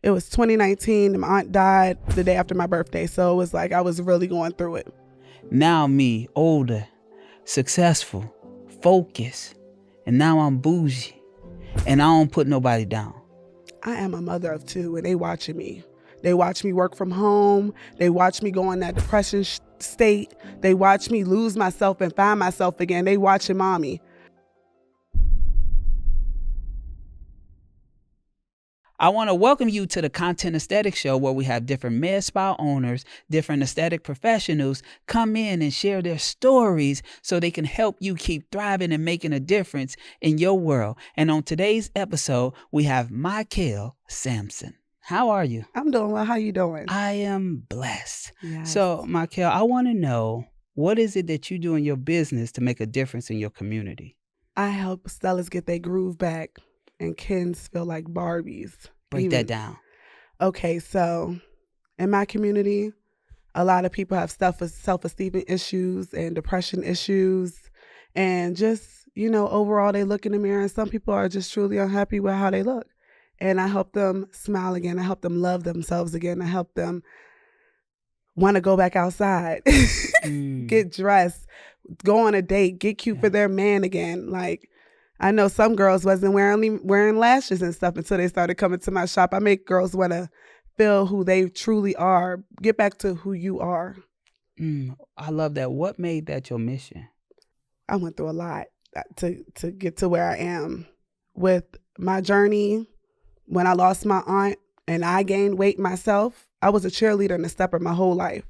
It was 2019. My aunt died the day after my birthday. So it was like I was really going through it. Now me, older, successful, focused, and now I'm bougie, and I don't put nobody down. I am a mother of two, and they watching me. They watch me work from home. They watch me go in that depression state. They watch me lose myself and find myself again. They watching mommy. I want to welcome you to the Content Aesthetic Show, where we have different med spa owners, different aesthetic professionals come in and share their stories so they can help you keep thriving and making a difference in your world. And on today's episode, we have Mikale Sampson. How are you? I'm doing well. How you doing? I am blessed. Yes. So, Mikale, I want to know, what is it that you do in your business to make a difference in your community? I help Stellas get their groove back and Kens feel like Barbies. Break that down. Okay, so in my community, a lot of people have self-esteem issues and depression issues. And just, overall, they look in the mirror and some people are just truly unhappy with how they look. And I help them smile again. I help them love themselves again. I help them want to go back outside, get dressed, go on a date, get cute for their man again. Like, I know some girls wasn't wearing lashes and stuff until they started coming to my shop. I make girls want to feel who they truly are. Get back to who you are. I love that. What made that your mission? I went through a lot to get to where I am. With my journey, when I lost my aunt and I gained weight myself, I was a cheerleader and a stepper my whole life.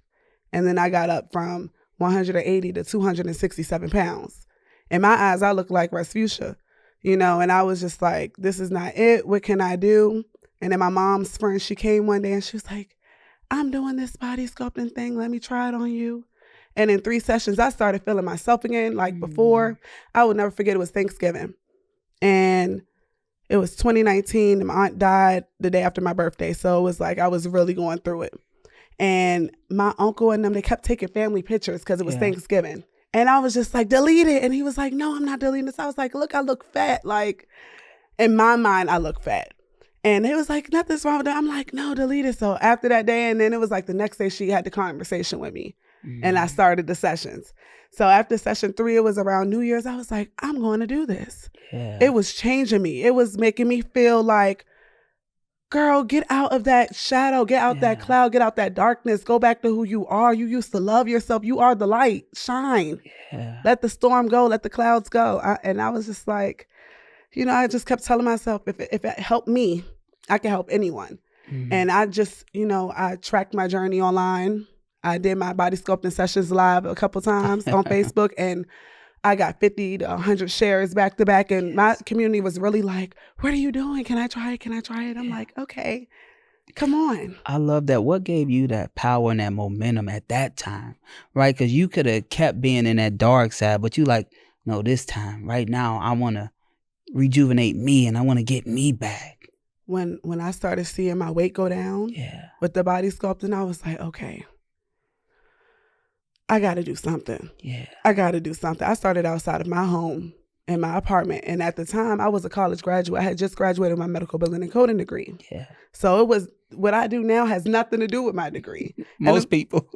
And then I got up from 180 to 267 pounds. In my eyes, I looked like Rasputia, and I was just like, this is not it. What can I do? And then my mom's friend, she came one day and she was like, I'm doing this body sculpting thing. Let me try it on you. And in 3 sessions, I started feeling myself again. Like before, I would never forget, it was Thanksgiving. And it was 2019. And my aunt died the day after my birthday. So it was like I was really going through it. And my uncle and them, they kept taking family pictures because it was Thanksgiving. And I was just like, delete it. And he was like, no, I'm not deleting this. I was like, look, I look fat. Like, in my mind, I look fat. And he was like, nothing's wrong with that. I'm like, no, delete it. So after that day, and then it was like the next day, she had the conversation with me. And I started the sessions. So after session 3, it was around New Year's. I was like, I'm going to do this. Yeah. It was changing me. It was making me feel like, girl, get out of that shadow, get out that cloud, get out that darkness, go back to who you are. You used to love yourself. You are the light. Shine. Yeah. Let the storm go. Let the clouds go. And I was just like, I just kept telling myself, if it helped me, I can help anyone. And I just, I tracked my journey online. I did my body sculpting sessions live a couple times on Facebook, and I got 50 to 100 shares back to back. And my community was really like, what are you doing? Can I try it? Can I try it? I'm like, okay, come on. I love that. What gave you that power and that momentum at that time, right? Because you could have kept being in that dark side, but you like, no, this time, right now, I want to rejuvenate me and I want to get me back. When I started seeing my weight go down with the body sculpting, I was like, okay, I got to do something. Yeah. I got to do something. I started outside of my home in my apartment. And at the time, I was a college graduate. I had just graduated with my medical billing and coding degree. Yeah. So it was, what I do now has nothing to do with my degree. Most people.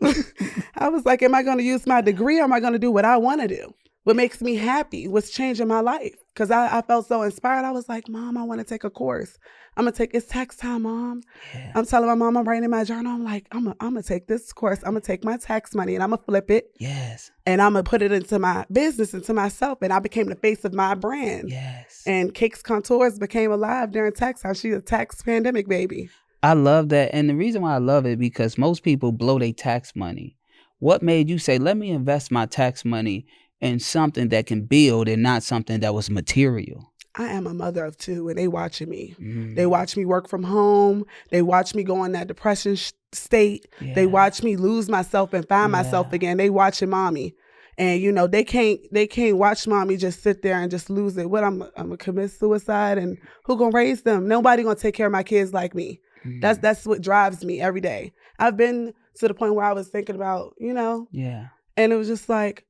I was like, am I going to use my degree or am I going to do what I want to do? What makes me happy? What's changing my life? Because I felt so inspired. I was like, Mom, I want to take a course. It's tax time, Mom. Yeah. I'm telling my mom, I'm writing in my journal. I'm like, I'm going to take this course. I'm going to take my tax money and I'm going to flip it. Yes. And I'm going to put it into my business, into myself. And I became the face of my brand. Yes. And Cakes Contours became alive during tax time. She's a tax pandemic baby. I love that. And the reason why I love it, because most people blow their tax money. What made you say, let me invest my tax money in something that can build and not something that was material? I am a mother of two, and they watching me. They watch me work from home. They watch me go in that depression state. Yeah. They watch me lose myself and find myself again. They watching mommy. And, they can't watch mommy just sit there and just lose it. What, I'm going to commit suicide, and who going to raise them? Nobody going to take care of my kids like me. That's what drives me every day. I've been to the point where I was thinking about, Yeah. and it was just like,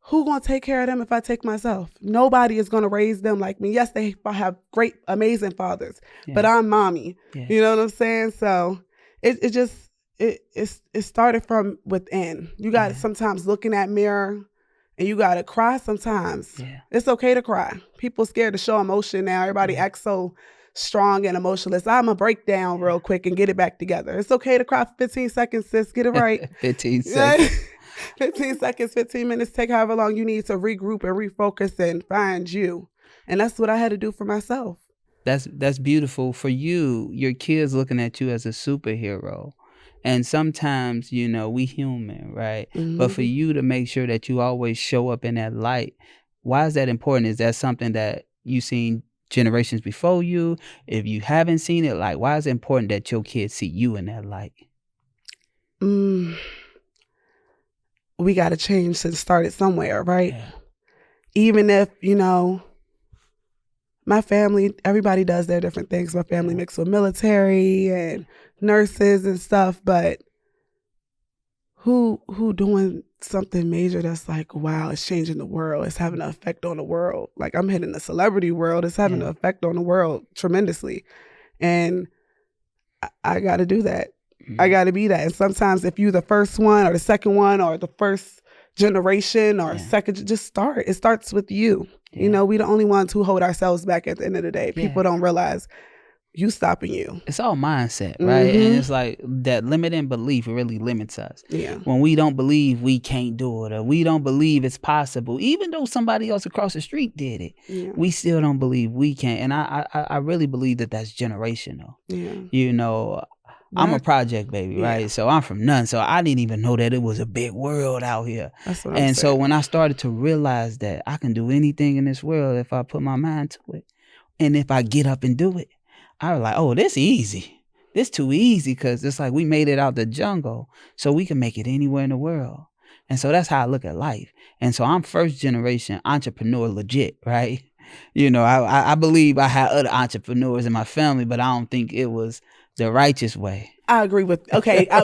who gonna take care of them if I take myself? Nobody is gonna raise them like me. Yes, they have great, amazing fathers, but I'm mommy. Yeah. You know what I'm saying? So it started from within. You got to sometimes look in that mirror and you got to cry sometimes. Yeah. It's okay to cry. People scared to show emotion now. Everybody acts so strong and emotionless. I'm going to break down real quick and get it back together. It's okay to cry for 15 seconds, sis. Get it right. 15 seconds. 15 seconds, 15 minutes, take however long you need to regroup and refocus and find you. And that's what I had to do for myself. That's beautiful. For you, your kids looking at you as a superhero. And sometimes, you know, we human, right? Mm-hmm. But for you to make sure that you always show up in that light, why is that important? Is that something that you seen generations before you? If you haven't seen it, like, why is it important that your kids see you in that light? We got to change to start it somewhere, right? Yeah. Even if, you know, my family, everybody does their different things. My family mixed with military and nurses and stuff, but who doing something major that's like, wow, it's changing the world. It's having an effect on the world. Like, I'm hitting the celebrity world. It's having an effect on the world tremendously. And I got to do that. I got to be that. And sometimes if you're the first one or the second one or the first generation or second, just start. It starts with you. Yeah. You know, we the only ones who hold ourselves back at the end of the day. People don't realize you stopping you. It's all mindset, right? Mm-hmm. And it's like that limiting belief really limits us. Yeah. When we don't believe we can't do it or we don't believe it's possible, even though somebody else across the street did it, we still don't believe we can. And I really believe that that's generational. Yeah. You know, I'm a project baby, right? So I'm from none. So I didn't even know that it was a big world out here. That's what I'm saying. So when I started to realize that I can do anything in this world if I put my mind to it, and if I get up and do it, I was like, oh, this easy. This too easy, because it's like we made it out the jungle, so we can make it anywhere in the world. And so that's how I look at life. And so I'm first generation entrepreneur legit, right? You know, I believe I had other entrepreneurs in my family, but I don't think it was the righteous way. I agree with,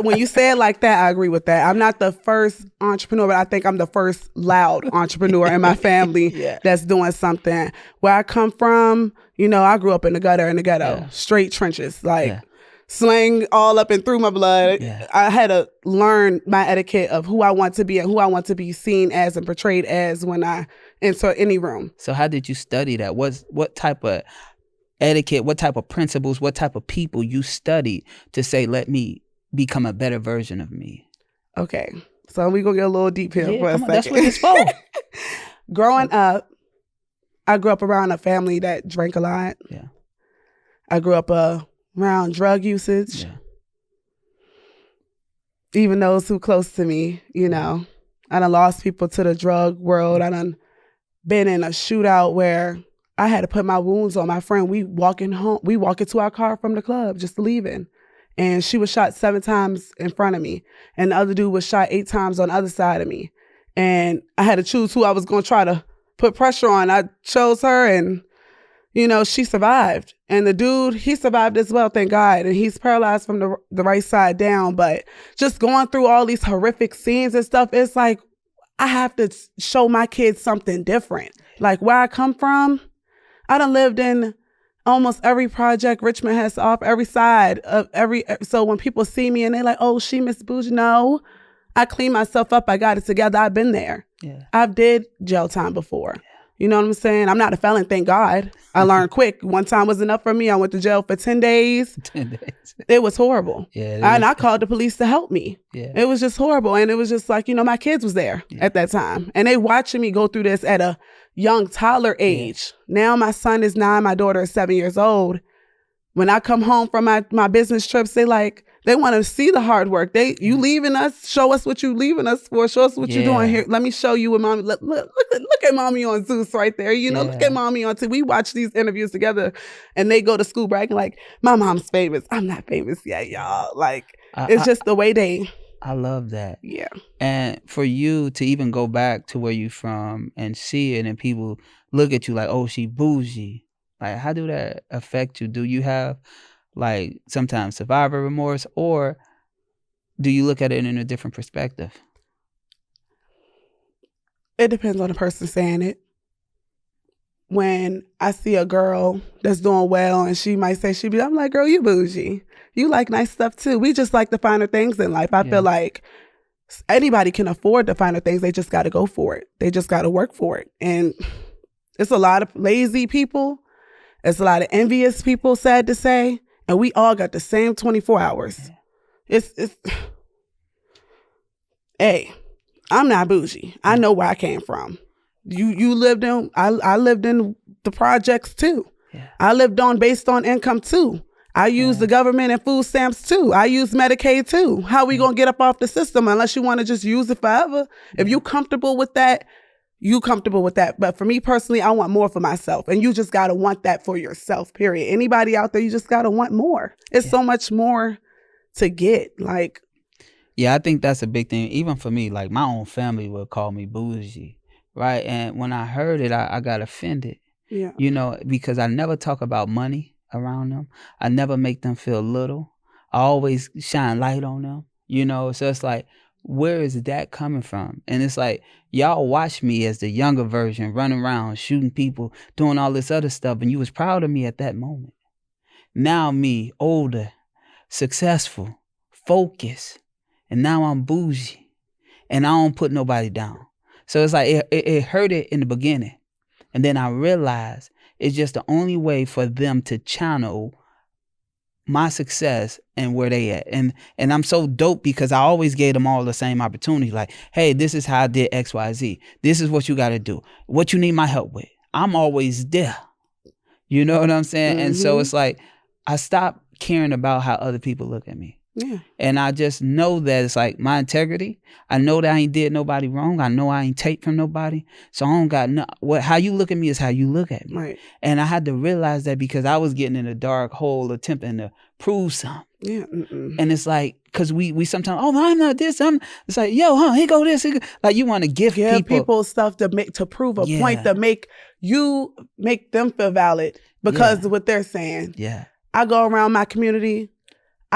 when you say it like that, I agree with that. I'm not the first entrepreneur, but I think I'm the first loud entrepreneur in my family that's doing something. Where I come from, you know, I grew up in the ghetto, straight trenches, like slang all up and through my blood. Yeah. I had to learn my etiquette of who I want to be and who I want to be seen as and portrayed as when I enter any room. So how did you study that? What type of etiquette, what type of principles, what type of people you studied to say, let me become a better version of me? Okay. So we're going to get a little deep here for a second. That's what it's for. Growing up, I grew up around a family that drank a lot. Yeah. I grew up around drug usage. Yeah. Even those who close to me, you know, I done lost people to the drug world. I done been in a shootout where I had to put my wounds on my friend. We walking to our car from the club, just leaving. And she was shot 7 times in front of me. And the other dude was shot 8 times on the other side of me. And I had to choose who I was going to try to put pressure on. I chose her, and, you know, she survived. And the dude, he survived as well, thank God. And he's paralyzed from the right side down. But just going through all these horrific scenes and stuff, it's like, I have to show my kids something different. Like, where I come from, I done lived in almost every project Richmond has to offer, every side of so when people see me and they're like, oh, she Miss Bougie. No, I cleaned myself up. I got it together. I've been there. Yeah. I've did jail time before. Yeah. You know what I'm saying? I'm not a felon, thank God. I learned quick. One time was enough for me. I went to jail for 10 days. 10 days. It was horrible. Yeah. And I called the police to help me. Yeah. It was just horrible. And it was just like, you know, my kids was there at that time. And they watching me go through this at a young toddler age. Yeah. Now my son is 9, my daughter is 7 years old. When I come home from my business trips, they want to see the hard work. You leaving us, show us what you leaving us for, show us what you're doing here. Let me show you what mommy, look at mommy on Zeus right there. You know, look at mommy on TV. We watch these interviews together and they go to school bragging like, my mom's famous. I'm not famous yet, y'all. Like, it's just the way they. I love that. Yeah. And for you to even go back to where you from and see it and people look at you like, oh, she bougie. Like, how do that affect you? Do you have, like, sometimes survivor remorse, or do you look at it in a different perspective? It depends on the person saying it. When I see a girl that's doing well and she might say I'm like, girl, you bougie. You like nice stuff too. We just like the finer things in life. I feel like anybody can afford the finer things. They just got to go for it. They just got to work for it. And it's a lot of lazy people. It's a lot of envious people, sad to say. And we all got the same 24 hours. It's hey, I'm not bougie. I know where I came from. You lived in, I lived in the projects too. Yeah. I lived based on income too. I use the government and food stamps too. I use Medicaid too. How we gonna get up off the system unless you want to just use it forever? If you comfortable with that, you comfortable with that. But for me personally, I want more for myself. And you just gotta want that for yourself, period. Anybody out there, you just gotta want more. It's so much more to get. Like, yeah, I think that's a big thing. Even for me, like my own family would call me bougie. Right. And when I heard it, I got offended, you know, because I never talk about money around them. I never make them feel little. I always shine light on them, you know. So it's like, where is that coming from? And it's like, y'all watch me as the younger version, running around, shooting people, doing all this other stuff. And you was proud of me at that moment. Now me, older, successful, focused, and now I'm bougie. And I don't put nobody down. So it's like it hurt it in the beginning. And then I realized it's just the only way for them to channel my success and where they at. And I'm so dope because I always gave them all the same opportunity. Like, hey, this is how I did X, Y, Z. This is what you got to do. What you need my help with. I'm always there. You know what I'm saying? Mm-hmm. And so it's like I stopped caring about how other people look at me. Yeah. And I just know that it's like my integrity. I know that I ain't did nobody wrong. I know I ain't take from nobody. So I don't got how you look at me is how you look at me. Right. And I had to realize that because I was getting in a dark hole attempting to prove something. Yeah. Mm-mm. And it's like, cause we sometimes, I'm not this. It's like, yo, here go this. Like you want to give people stuff to prove a point, to make them feel valid because of what they're saying. Yeah. I go around my community.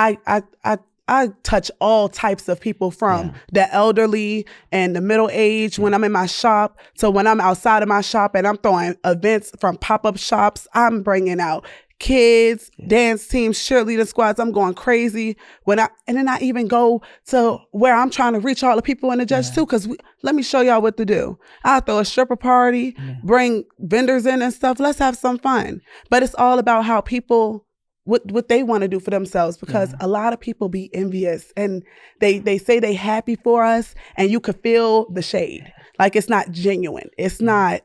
I touch all types of people from the elderly and the middle age when I'm in my shop to when I'm outside of my shop and I'm throwing events from pop-up shops. I'm bringing out kids, dance teams, cheerleader squads. I'm going crazy and then I even go to where I'm trying to reach all the people in the judge too. Cause let me show y'all what to do. I'll throw a stripper party, bring vendors in and stuff. Let's have some fun. But it's all about how people what they want to do for themselves because a lot of people be envious and they say they happy for us and you could feel the shade. Like it's not genuine. It's not,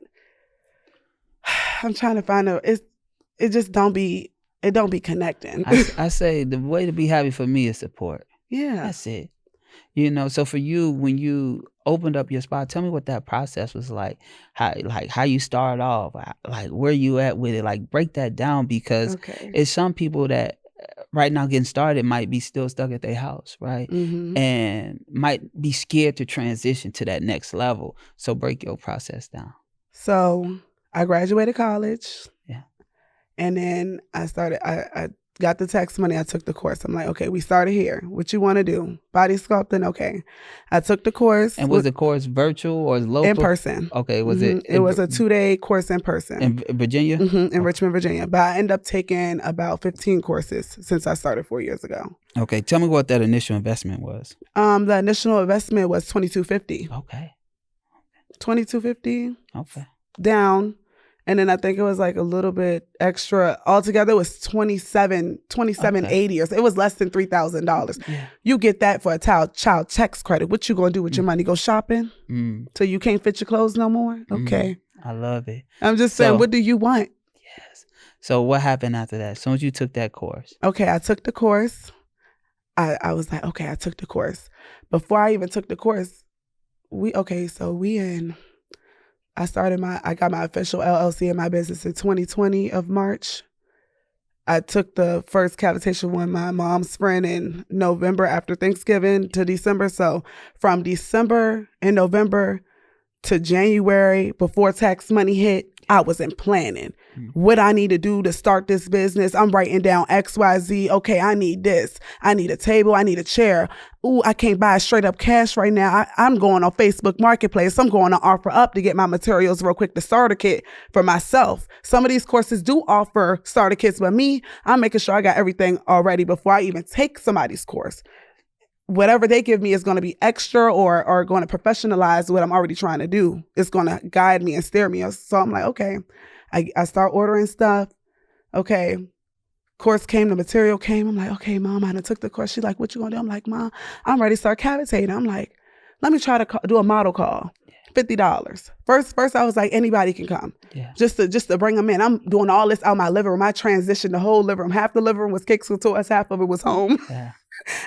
I'm trying to find it just don't be connecting. I say the way to be happy for me is support. Yeah. That's it. You know, so for you, when you opened up your spot, tell me what that process was like. How you started off, like where you at with it, like break that down because it's some people that right now getting started might be still stuck at their house, right? Mm-hmm. And might be scared to transition to that next level. So break your process down. So I graduated college. Yeah. And then I got the tax money. I took the course. I'm like, okay, we started here. What you want to do? Body sculpting? Okay. I took the course. And was the course virtual or local? In person. Okay. Was it? It was a 2-day course in person. In Virginia? Mm-hmm, in Richmond, Virginia. But I ended up taking about 15 courses since I started 4 years ago. Okay. Tell me what that initial investment was. The initial investment was $2,250. Okay. $2,250. Okay. Down. And then I think it was like a little bit extra. Altogether, it was $27.80 or so. It was less than $3,000. Yeah. You get that for a child tax credit. What you gonna do with your money? Go shopping? So you can't fit your clothes no more? Okay. I love it. I'm just saying, what do you want? Yes. So what happened after that? As soon as you took that course? Okay, I took the course. I was like, okay, I took the course. Before I even took the course, I got my official LLC in my business in 2020 of March. I took the first capitation with my mom's friend in November after Thanksgiving to December. So from December and November to January before tax money hit, I wasn't planning. what I need to do to start this business. I'm writing down XYZ. Okay, I need this. I need a table. I need a chair. Ooh, I can't buy straight up cash right now. I'm going on Facebook Marketplace. I'm going to offer up to get my materials real quick, the starter kit for myself. Some of these courses do offer starter kits, but me, I'm making sure I got everything already before I even take somebody's course. Whatever they give me is going to be extra or going to professionalize what I'm already trying to do. It's going to guide me and steer me. So I'm like, okay, I start ordering stuff. Okay, course came, the material came. I'm like, okay, Mom, I done took the course. She's like, what you going to do? I'm like, Mom, I'm ready to start cavitating. I'm like, let me try to do a model call. $50. First, I was like, anybody can come. Yeah. Just to bring them in. I'm doing all this out my living room. I transitioned the whole living room. Half the living room was cakes and toys. Half of it was home. Yeah.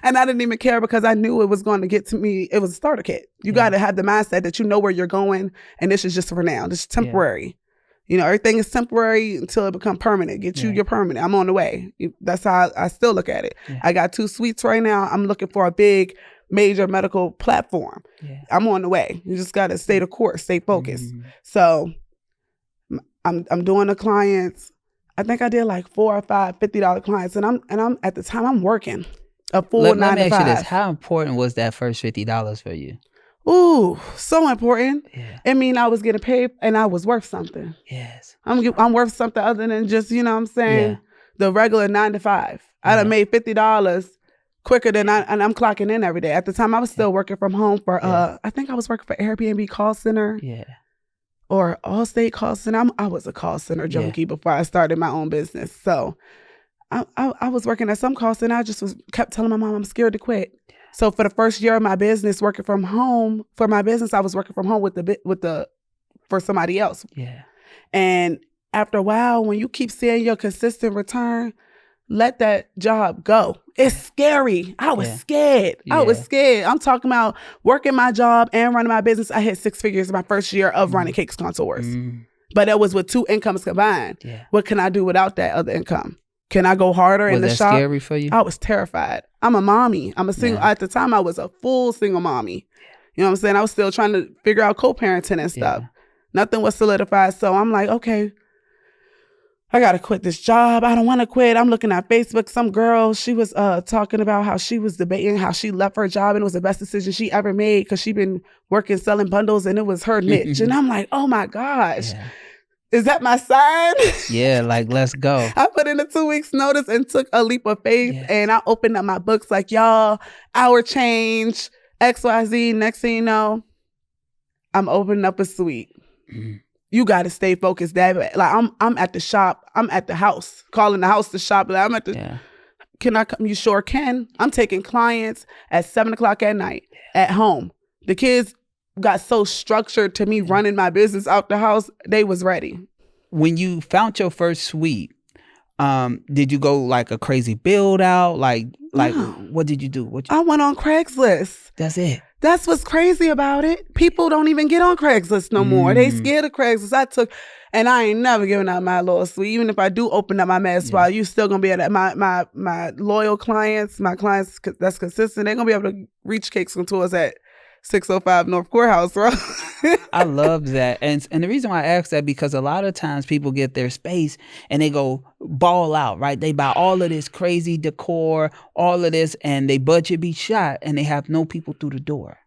And I didn't even care because I knew it was going to get to me. It was a starter kit. You got to have the mindset that you know where you're going, and this is just for now. This is temporary. Yeah. You know, everything is temporary until it becomes permanent. Get you your permanent. I'm on the way. That's how I still look at it. Yeah. I got 2 suites right now. I'm looking for a big, major medical platform. Yeah. I'm on the way. You just got to stay the course, stay focused. So I'm doing the clients. I think I did like 4 or 5 $50 clients, and I'm at the time I'm working a full 9 to 5. Let me ask you this: how important was that first $50 for you? Ooh, so important. Yeah. I mean, I was getting paid and I was worth something. Yes. I'm worth something other than just, you know what I'm saying, the regular 9 to 5. I done made $50 quicker than and I'm clocking in every day. At the time, I was still working from home for, I think I was working for Airbnb call center. Yeah. Or Allstate call center. I was a call center junkie before I started my own business. So I was working at some call center. I just kept telling my mom I'm scared to quit. So for the first year of my business, working from home for my business, I was working from home for somebody else. Yeah. And after a while, when you keep seeing your consistent return, let that job go. It's scary. I was scared. I was scared. I'm talking about working my job and running my business. I hit 6 figures my first year of running Cakes Contours. But that was with 2 incomes combined. Yeah. What can I do without that other income? Can I go harder in the shop? Was that scary for you? I was terrified. I'm a mommy. I'm a single. At the time, I was a full single mommy. You know what I'm saying? I was still trying to figure out co-parenting and stuff. Nothing was solidified. So I'm like, okay, I got to quit this job. I don't want to quit. I'm looking at Facebook. Some girl, she was talking about how she was debating how she left her job and it was the best decision she ever made because she'd been working selling bundles and it was her niche. And I'm like, oh my gosh. Yeah. Is that my sign? Yeah, like, let's go. I put in a 2 weeks notice and took a leap of faith. And I opened up my books like, y'all, our change, XYZ. Next thing you know, I'm opening up a suite. You got to stay focused. Like I'm at the shop. I'm at the house, calling the house the shop. Like, I'm at the, can I come? You sure can. I'm taking clients at 7:00 at night at home. The kids got so structured to me running my business out the house, they was ready. When you found your first suite, did you go like a crazy build out? Like what did you do? I went on Craigslist. That's it. That's what's crazy about it. People don't even get on Craigslist no more. They scared of Craigslist. And I ain't never giving out my little suite. Even if I do open up my med spa, you still gonna be able to, my loyal clients, my clients that's consistent, they're gonna be able to reach Cakes Contours at 605 North Courthouse Road. I love that. And the reason why I ask that, because a lot of times people get their space and they go ball out, right? They buy all of this crazy decor, all of this, and they budget be shot and they have no people through the door,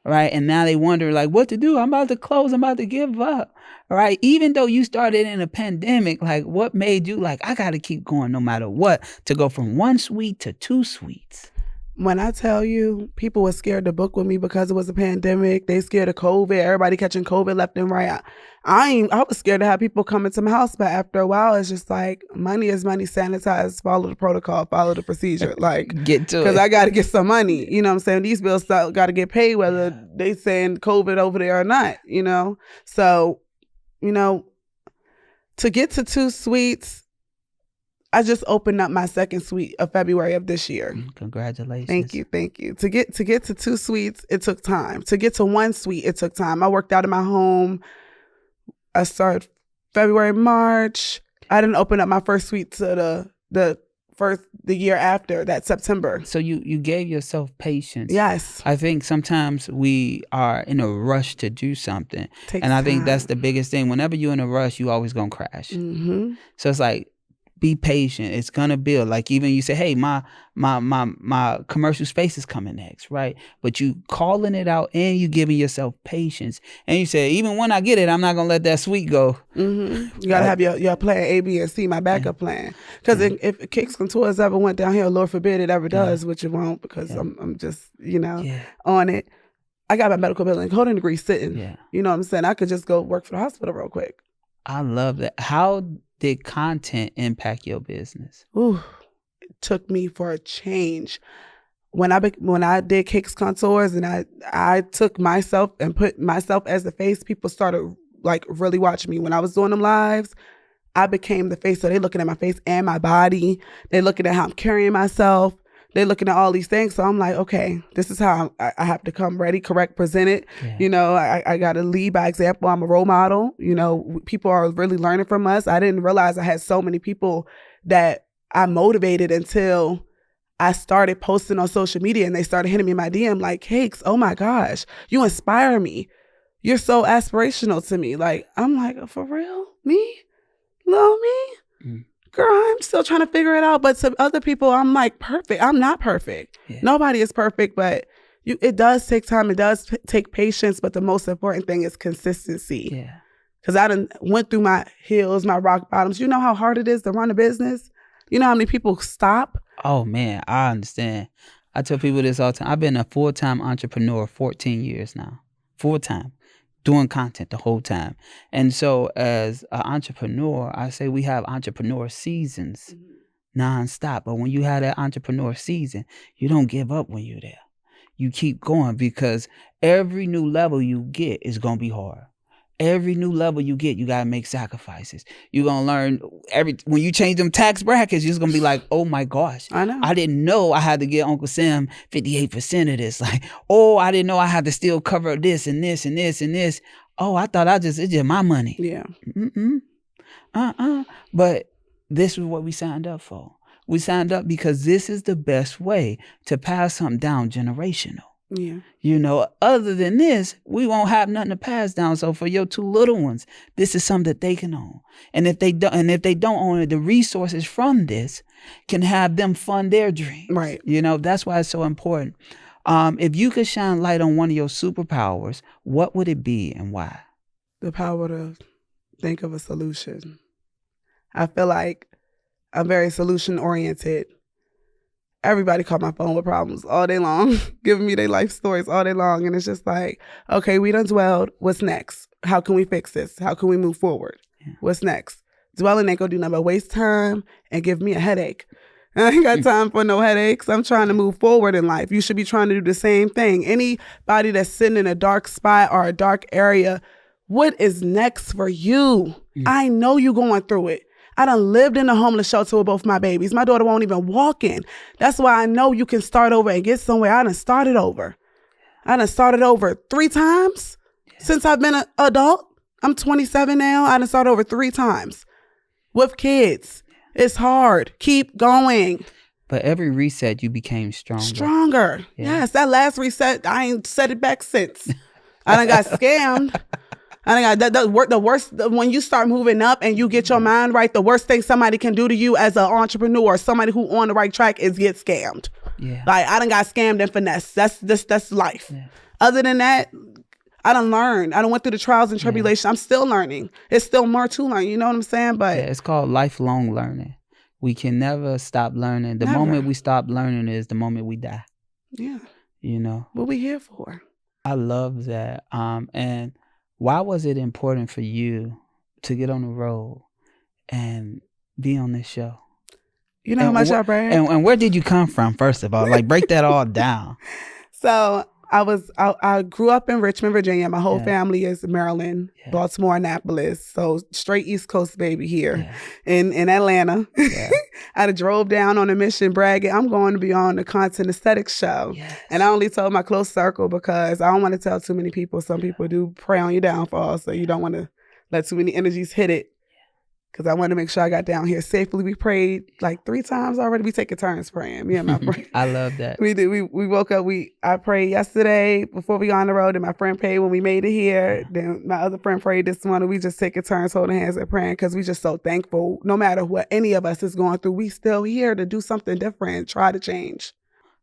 right? And now they wonder like what to do. I'm about to close. I'm about to give up, right? Even though you started in a pandemic, like what made you like, I got to keep going no matter what, to go from 1 suite to 2 suites? When I tell you, people were scared to book with me because it was a pandemic. They scared of COVID. Everybody catching COVID left and right. I was scared to have people come into my house, but after a while, it's just like money is money. Sanitize, follow the protocol, follow the procedure. Like, get to it. Because I got to get some money. You know what I'm saying? These bills got to get paid whether they saying COVID over there or not, you know? So, you know, to get to 2 suites, I just opened up my 2nd suite of February of this year. Congratulations. Thank you. To get to 2 suites, it took time. To get to 1 suite, it took time. I worked out of my home. I started February, March. I didn't open up my first suite to the the year after that September. So you gave yourself patience. Yes. I think sometimes we are in a rush to do something. Takes and I think time. that's the biggest thing. Whenever you're in a rush, you always going to crash. Mm-hmm. So it's like, be patient. It's going to build. Like even you say, hey, my commercial space is coming next, right? But you calling it out and you giving yourself patience. And you say, even when I get it, I'm not going to let that sweet go. Mm-hmm. You got to have your plan A, B, and C, my backup plan. Because if Kicks Contours ever went downhill, Lord forbid it ever does, which it won't, because I'm just, on it. I got my medical billing coding degree sitting. Yeah. You know what I'm saying? I could just go work for the hospital real quick. I love that. How did content impact your business? Ooh, it took me for a change. When I did Kicks Contours and I took myself and put myself as the face, people started like really watching me. When I was doing them lives, I became the face. So they looking at my face and my body. They looking at how I'm carrying myself. They looking at all these things. So I'm like, okay, this is how I have to come ready, correct, presented. Yeah. I got to lead by example. I'm a role model. People are really learning from us. I didn't realize I had so many people that I motivated until I started posting on social media and they started hitting me in my DM like, Cakes, oh my gosh, you inspire me. You're so aspirational to me. Like, I'm like, for real? Me? Little me? Mm. Girl, I'm still trying to figure it out. But to other people, I'm like, perfect. I'm not perfect. Yeah. Nobody is perfect, but it does take time. It does take patience. But the most important thing is consistency. Yeah. Because I done went through my hills, my rock bottoms. You know how hard it is to run a business? You know how many people stop? Oh, man, I understand. I tell people this all the time. I've been a full-time entrepreneur 14 years now. Full-time. Doing content the whole time. And so as an entrepreneur, I say we have entrepreneur seasons nonstop. But when you have that entrepreneur season, you don't give up when you're there. You keep going because every new level you get is going to be hard. Every new level you get, you got to make sacrifices. You're going to learn when you change them tax brackets, you're just going to be like, oh my gosh. I know. I didn't know I had to get Uncle Sam 58% of this. Like, oh, I didn't know I had to still cover this and this and this and this. Oh, I thought it's just my money. Yeah. But this is what we signed up for. We signed up because this is the best way to pass something down generational. Yeah. Other than this, we won't have nothing to pass down. So for your two little ones, this is something that they can own. And if they don't own it, the resources from this can have them fund their dreams. Right. That's why it's so important. If you could shine light on one of your superpowers, what would it be and why? The power to think of a solution. I feel like I'm very solution oriented. Everybody call my phone with problems all day long, giving me their life stories all day long. And it's just like, okay, we done dwelled. What's next? How can we fix this? How can we move forward? Yeah. What's next? Dwelling ain't gonna do nothing but waste time and give me a headache. I ain't got time for no headaches. I'm trying to move forward in life. You should be trying to do the same thing. Anybody that's sitting in a dark spot or a dark area, what is next for you? I know you going through it. I done lived in a homeless shelter with both my babies. My daughter won't even walk in. That's why I know you can start over and get somewhere. I done started over. 3 times since I've been an adult. I'm 27 now. I done started over 3 times with kids. It's hard. Keep going. But every reset, you became stronger. Stronger. Yeah. Yes, that last reset, I ain't set it back since. I done got scammed. I think the worst, when you start moving up and you get your mind right, the worst thing somebody can do to you as an entrepreneur, somebody who on the right track, is get scammed. Yeah. Like, I done got scammed and finesse. That's life. Yeah. Other than that, I done learned. I done went through the trials and tribulations. Yeah. I'm still learning. It's still more to learn. You know what I'm saying? But it's called lifelong learning. We can never stop learning. The moment we stop learning is the moment we die. Yeah. What we here for? I love that. And why was it important for you to get on the road and be on this show? You know how much I brag? And where did you come from, first of all? Like, break that all down. So I grew up in Richmond, Virginia. My whole family is Maryland, Baltimore, Annapolis. So straight East Coast baby here in Atlanta. Yeah. I drove down on a mission bragging, I'm going to be on the Content Aesthetics show. Yes. And I only told my close circle because I don't want to tell too many people. Some people do prey on your downfall. So you don't want to let too many energies hit it. because I want to make sure I got down here safely. We prayed like 3 times already. We taking turns praying. Me and my friend. I love that. We did. We woke up. I prayed yesterday before we got on the road, and my friend prayed when we made it here. Then my other friend prayed this morning. We just taking turns holding hands and praying because we just so thankful. No matter what any of us is going through, we still here to do something different, try to change.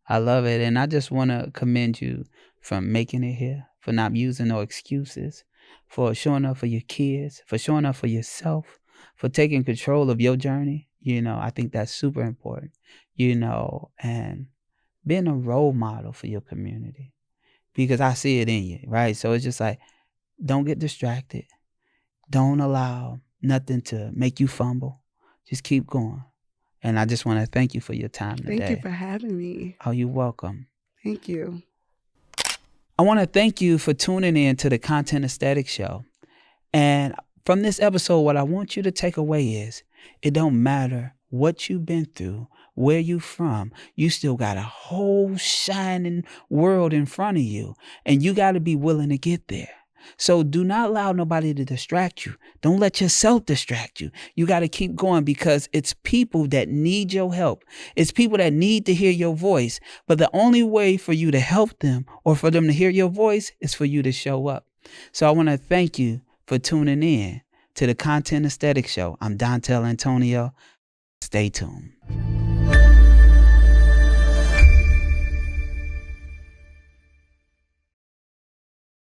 I love it. And I just want to commend you for making it here, for not using no excuses, for showing up for your kids, for showing up for yourself, for taking control of your journey. I think that's super important, and being a role model for your community, because I see it in you, right? So it's just like, don't get distracted. Don't allow nothing to make you fumble. Just keep going. And I just want to thank you for your time today. Thank you for having me. Oh, you're welcome. Thank you. I want to thank you for tuning in to the Content Aesthetic Show. And from this episode, what I want you to take away is, it don't matter what you've been through, where you from, you still got a whole shining world in front of you, and you got to be willing to get there. So do not allow nobody to distract you. Don't let yourself distract you. You got to keep going, because it's people that need your help. It's people that need to hear your voice. But the only way for you to help them or for them to hear your voice is for you to show up. So I want to thank you for tuning in to the Content Aesthetic Show. I'm Dontel Antonio. Stay tuned.